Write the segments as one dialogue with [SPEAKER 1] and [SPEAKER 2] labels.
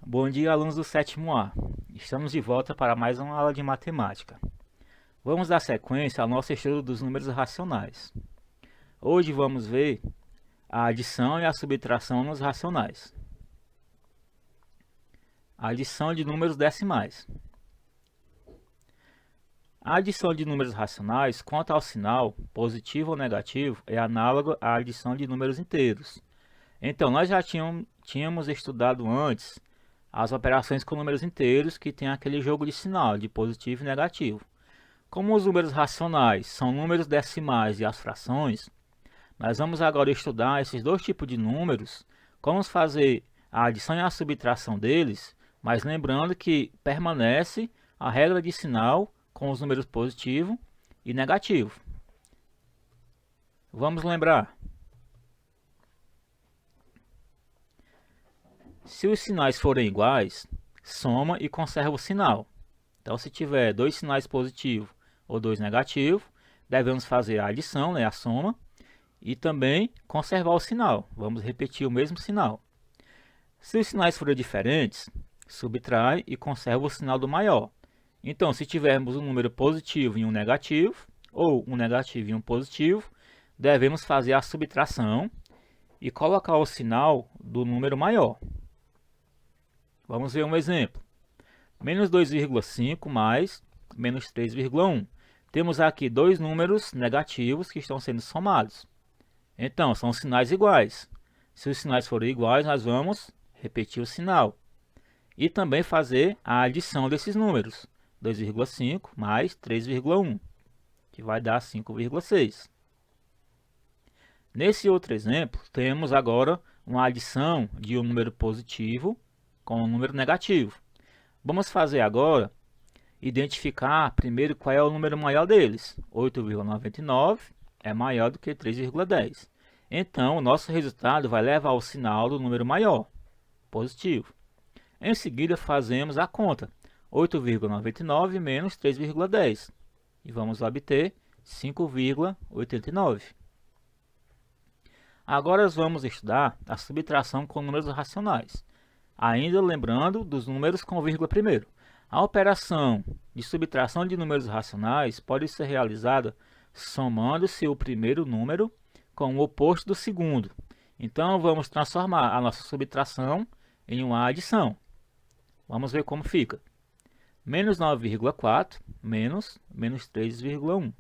[SPEAKER 1] Bom dia, alunos do sétimo A. Estamos de volta para mais uma aula de matemática. Vamos dar sequência ao nosso estudo dos números racionais. Hoje vamos ver a adição e a subtração nos racionais. A adição de números decimais. A adição de números racionais, quanto ao sinal, positivo ou negativo, é análoga à adição de números inteiros. Então, nós já tínhamos estudado antes as operações com números inteiros, que tem aquele jogo de sinal, de positivo e negativo. Como os números racionais são números decimais e as frações, nós vamos agora estudar esses dois tipos de números, como fazer a adição e a subtração deles, mas lembrando que permanece a regra de sinal com os números positivo e negativo. Vamos lembrar. Se os sinais forem iguais, soma e conserva o sinal. Então, se tiver dois sinais positivos ou dois negativos, devemos fazer a adição, a soma, e também conservar o sinal. Vamos repetir o mesmo sinal. Se os sinais forem diferentes, subtrai e conserva o sinal do maior. Então, se tivermos um número positivo e um negativo, ou um negativo e um positivo, devemos fazer a subtração e colocar o sinal do número maior. Vamos ver um exemplo. Menos 2,5 mais menos 3,1. Temos aqui dois números negativos que estão sendo somados. Então, são sinais iguais. Se os sinais forem iguais, nós vamos repetir o sinal. E também fazer a adição desses números. 2,5 mais 3,1, que vai dar 5,6. Nesse outro exemplo, temos agora uma adição de um número positivo com um número negativo. Vamos fazer agora, identificar primeiro qual é o número maior deles. 8,99 é maior do que 3,10. Então, o nosso resultado vai levar o sinal do número maior, positivo. Em seguida, fazemos a conta. 8,99 menos 3,10. E vamos obter 5,89. Agora vamos estudar a subtração com números racionais. Ainda lembrando dos números com vírgula primeiro. A operação de subtração de números racionais pode ser realizada somando-se o primeiro número com o oposto do segundo. Então, vamos transformar a nossa subtração em uma adição. Vamos ver como fica. Menos 9,4 menos 3,1.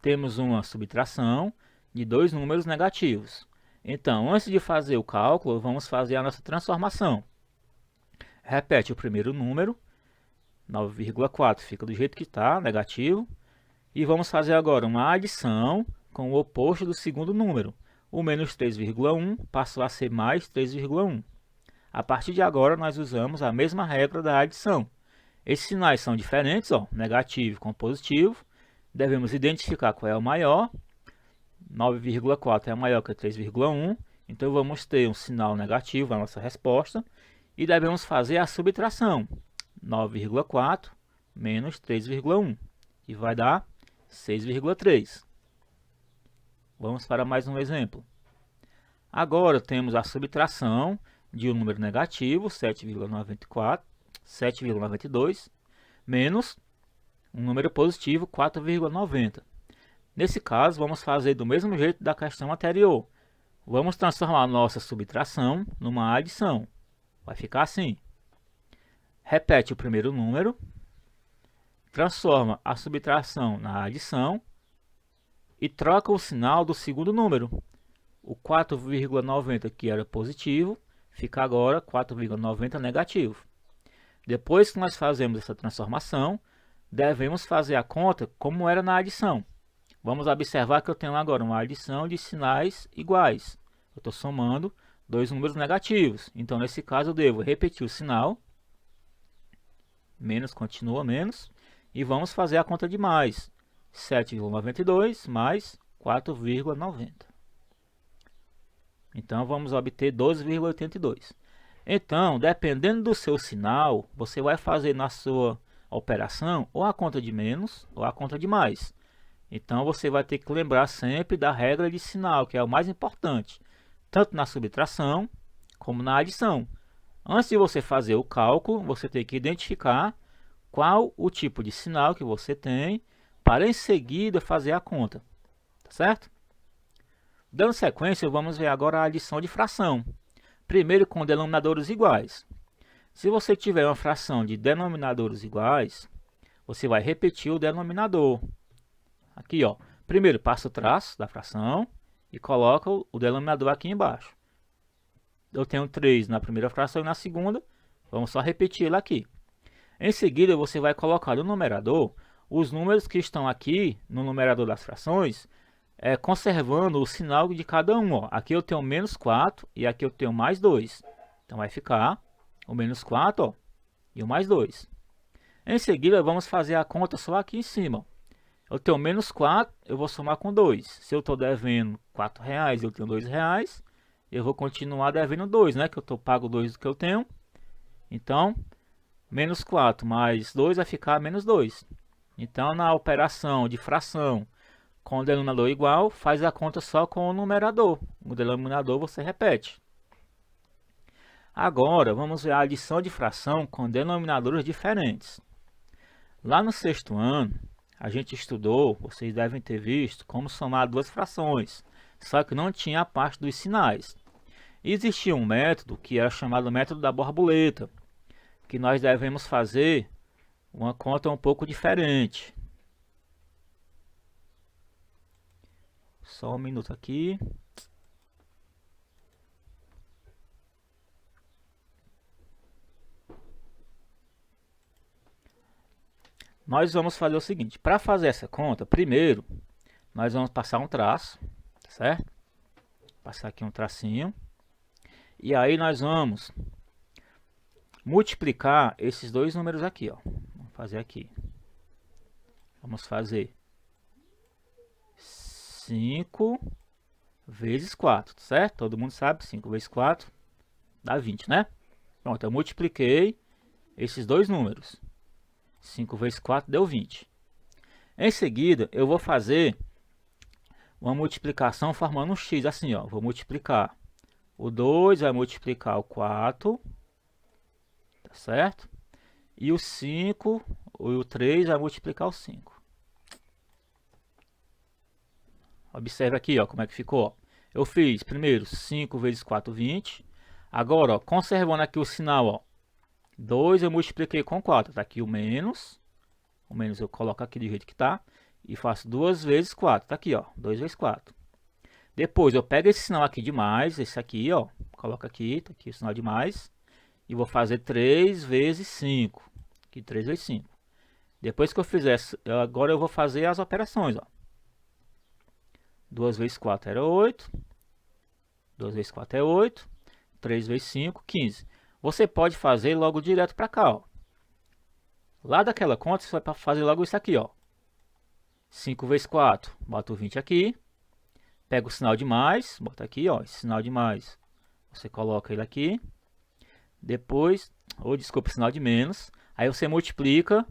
[SPEAKER 1] Temos uma subtração de dois números negativos. Então, antes de fazer o cálculo, vamos fazer a nossa transformação. Repete o primeiro número, 9,4 fica do jeito que está, negativo. E vamos fazer agora uma adição com o oposto do segundo número. O menos 3,1 passou a ser mais 3,1. A partir de agora, nós usamos a mesma regra da adição. Esses sinais são diferentes, negativo com positivo. Devemos identificar qual é o maior. 9,4 é maior que 3,1. Então, vamos ter um sinal negativo na nossa resposta. E devemos fazer a subtração. 9,4 menos 3,1, que vai dar 6,3. Vamos para mais um exemplo. Agora temos a subtração de um número negativo, 7,92, menos um número positivo, 4,90. Nesse caso, vamos fazer do mesmo jeito da questão anterior. Vamos transformar a nossa subtração numa adição. Vai ficar assim. Repete o primeiro número, transforma a subtração na adição e troca o sinal do segundo número. O 4,90 que era positivo, fica agora 4,90 negativo. Depois que nós fazemos essa transformação, devemos fazer a conta como era na adição. Vamos observar que eu tenho agora uma adição de sinais iguais. Eu estou somando dois números negativos. Então, nesse caso, eu devo repetir o sinal. Menos continua menos. E vamos fazer a conta de mais. 7,92 mais 4,90. Então, vamos obter 12,82. Então, dependendo do seu sinal, você vai fazer na sua operação ou a conta de menos ou a conta de mais. Então, você vai ter que lembrar sempre da regra de sinal, que é o mais importante, tanto na subtração como na adição. Antes de você fazer o cálculo, você tem que identificar qual o tipo de sinal que você tem para em seguida fazer a conta, tá certo? Dando sequência, vamos ver agora a adição de fração. Primeiro com denominadores iguais. Se você tiver uma fração de denominadores iguais, você vai repetir o denominador. Aqui, ó. Primeiro passa o traço da fração e coloca o denominador aqui embaixo. Eu tenho 3 na primeira fração e na segunda. Vamos só repetir ele aqui. Em seguida, você vai colocar no numerador os números que estão aqui no numerador das frações, conservando o sinal de cada um. Ó. Aqui eu tenho menos 4 e aqui eu tenho mais 2. Então vai ficar o menos 4 ó, e o mais 2. Em seguida, vamos fazer a conta só aqui em cima. Eu tenho menos 4, eu vou somar com 2. Se eu estou devendo R$4, eu tenho R$2, eu vou continuar devendo 2, né? Que eu tô pago 2 do que eu tenho. Então, menos 4 mais 2 vai ficar menos 2. Então, na operação de fração com o denominador igual, faz a conta só com o numerador. O denominador você repete. Agora, vamos ver a adição de fração com denominadores diferentes. Lá no sexto ano, a gente estudou, vocês devem ter visto, como somar duas frações, só que não tinha a parte dos sinais. Existia um método que era chamado método da borboleta, que nós devemos fazer uma conta um pouco diferente. Só um minuto aqui. Nós vamos fazer o seguinte, para fazer essa conta, primeiro, nós vamos passar um traço, certo? Passar aqui um tracinho. E aí nós vamos multiplicar esses dois números aqui, ó. Vamos fazer aqui. Vamos fazer 5 vezes 4, certo? Todo mundo sabe, 5 vezes 4 dá 20, né? Pronto, eu multipliquei esses dois números. 5 vezes 4 deu 20. Em seguida, eu vou fazer uma multiplicação formando um x, assim, ó. Vou multiplicar o 2, vai multiplicar o 4, tá certo? E o 5, o 3 vai multiplicar o 5. Observe aqui, ó, como é que ficou. Ó. Eu fiz primeiro 5 vezes 4, 20. Agora, ó, conservando aqui o sinal, ó, 2 eu multipliquei com 4. Tá aqui o menos. O menos eu coloco aqui do jeito que tá. E faço 2 vezes 4. Tá aqui, ó, 2 vezes 4. Depois eu pego esse sinal aqui de mais, esse aqui, ó. Coloco aqui, tá aqui o sinal de mais. E vou fazer 3 vezes 5. Aqui, 3 vezes 5. Depois que eu fizer, agora eu vou fazer as operações, ó. 2 vezes 4 era 8. 2 vezes 4 é 8. 3 vezes 5, 15. Você pode fazer logo direto para cá, ó. Lá daquela conta, você vai fazer logo isso aqui, ó. 5 vezes 4, bota o 20 aqui. Pega o sinal de mais, bota aqui, ó. Esse sinal de mais, você coloca ele aqui. Depois, desculpa, sinal de menos. Aí você multiplica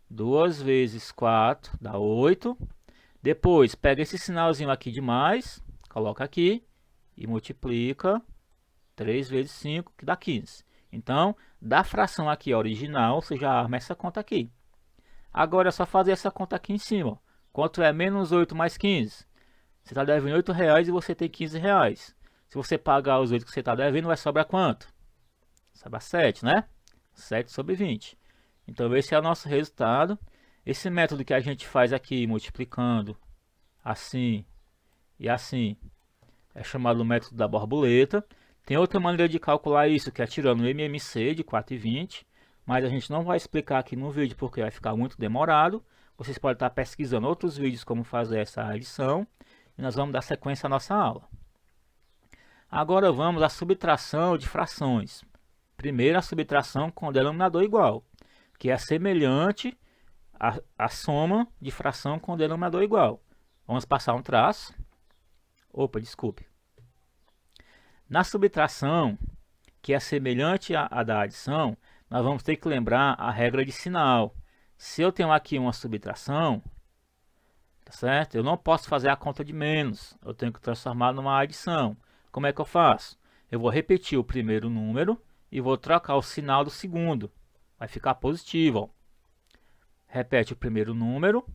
[SPEAKER 1] 2 vezes 4, dá 8. Depois, pega esse sinalzinho aqui de mais, coloca aqui. E multiplica 3 vezes 5, que dá 15. Então, da fração aqui original, você já arma essa conta aqui. Agora é só fazer essa conta aqui em cima. Ó. Quanto é menos 8 mais 15? Você está devendo R$8 e você tem R$15. Se você pagar os 8 que você está devendo, vai sobrar quanto? Sobra 7, né? 7 sobre 20. Então, esse é o nosso resultado. Esse método que a gente faz aqui, multiplicando assim e assim, é chamado método da borboleta. Tem outra maneira de calcular isso, que é tirando o MMC de 4,20, mas a gente não vai explicar aqui no vídeo porque vai ficar muito demorado. Vocês podem estar pesquisando outros vídeos como fazer essa adição e nós vamos dar sequência à nossa aula. Agora vamos à subtração de frações. Primeiro a subtração com denominador igual, que é semelhante à soma de fração com denominador igual. Vamos passar um traço. Opa, desculpe. Na subtração, que é semelhante à da adição, nós vamos ter que lembrar a regra de sinal. Se eu tenho aqui uma subtração, tá certo? Eu não posso fazer a conta de menos. Eu tenho que transformar numa adição. Como é que eu faço? Eu vou repetir o primeiro número e vou trocar o sinal do segundo. Vai ficar positivo, ó. Repete o primeiro número,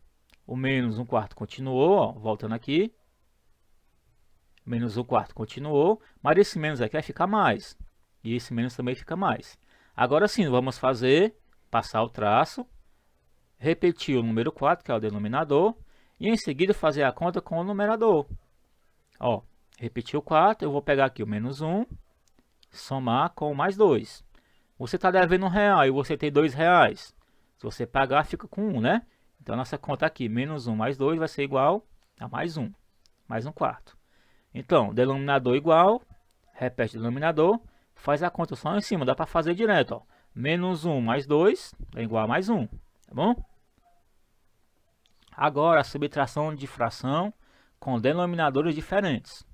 [SPEAKER 1] o menos 1/4 continuou, ó, voltando aqui. Menos 1/4 continuou, mas esse menos aqui vai ficar mais. E esse menos também fica mais. Agora sim, vamos passar o traço, repetir o número 4, que é o denominador, e em seguida fazer a conta com o numerador. Ó, repetir o 4, eu vou pegar aqui o menos 1, somar com o mais 2. Você está devendo R$1 e você tem R$2. Se você pagar, fica com 1, né? Então, nossa conta aqui, menos 1 mais 2 vai ser igual a mais 1, mais 1/4. Então, denominador igual, repete o denominador, faz a conta só em cima, dá para fazer direto, ó. Menos 1 mais 2 é igual a mais 1, tá bom? Agora, a subtração de fração com denominadores diferentes.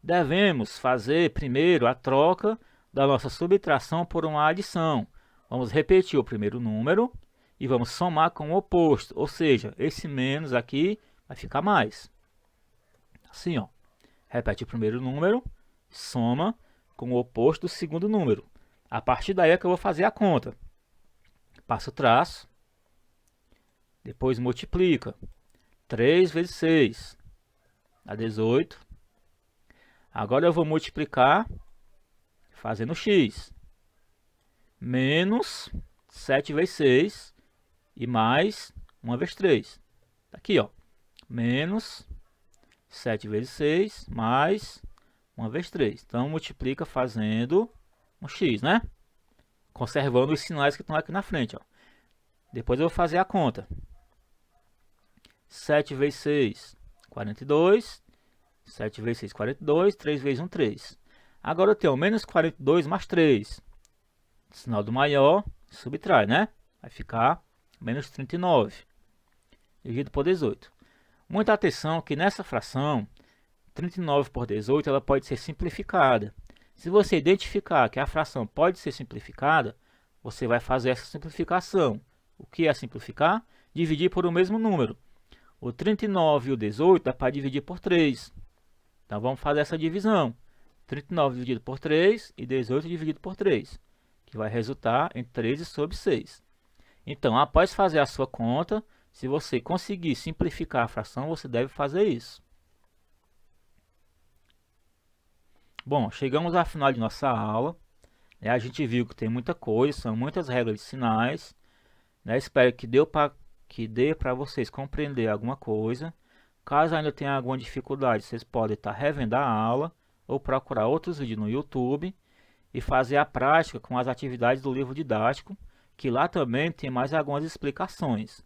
[SPEAKER 1] Devemos fazer primeiro a troca da nossa subtração por uma adição. Vamos repetir o primeiro número e vamos somar com o oposto, ou seja, esse menos aqui vai ficar mais. Assim, ó. Repete o primeiro número, soma com o oposto do segundo número. A partir daí é que eu vou fazer a conta. Passa o traço, depois multiplica. 3 vezes 6 dá 18. Agora eu vou multiplicar fazendo x. Menos 7 vezes 6 e mais 1 vezes 3. Aqui, ó. Menos 7 vezes 6 mais 1 vezes 3. Então, multiplica fazendo um x, né? Conservando os sinais que estão aqui na frente, ó. Depois eu vou fazer a conta. 7 vezes 6, 42. 7 vezes 6, 42. 3 vezes 1, 3. Agora eu tenho menos 42 mais 3. Sinal do maior, subtrai, né? Vai ficar menos 39. Dividido por 18. Muita atenção que nessa fração, 39 por 18, ela pode ser simplificada. Se você identificar que a fração pode ser simplificada, você vai fazer essa simplificação. O que é simplificar? Dividir por o mesmo número. O 39 e o 18 dá para dividir por 3. Então vamos fazer essa divisão. 39 dividido por 3 e 18 dividido por 3, que vai resultar em 13 sobre 6. Então, após fazer a sua conta, se você conseguir simplificar a fração, você deve fazer isso. Bom, chegamos ao final de nossa aula. A gente viu que tem muita coisa, são muitas regras de sinais. Espero que dê para vocês compreender alguma coisa. Caso ainda tenha alguma dificuldade, vocês podem estar revendo a aula ou procurar outros vídeos no YouTube e fazer a prática com as atividades do livro didático, que lá também tem mais algumas explicações.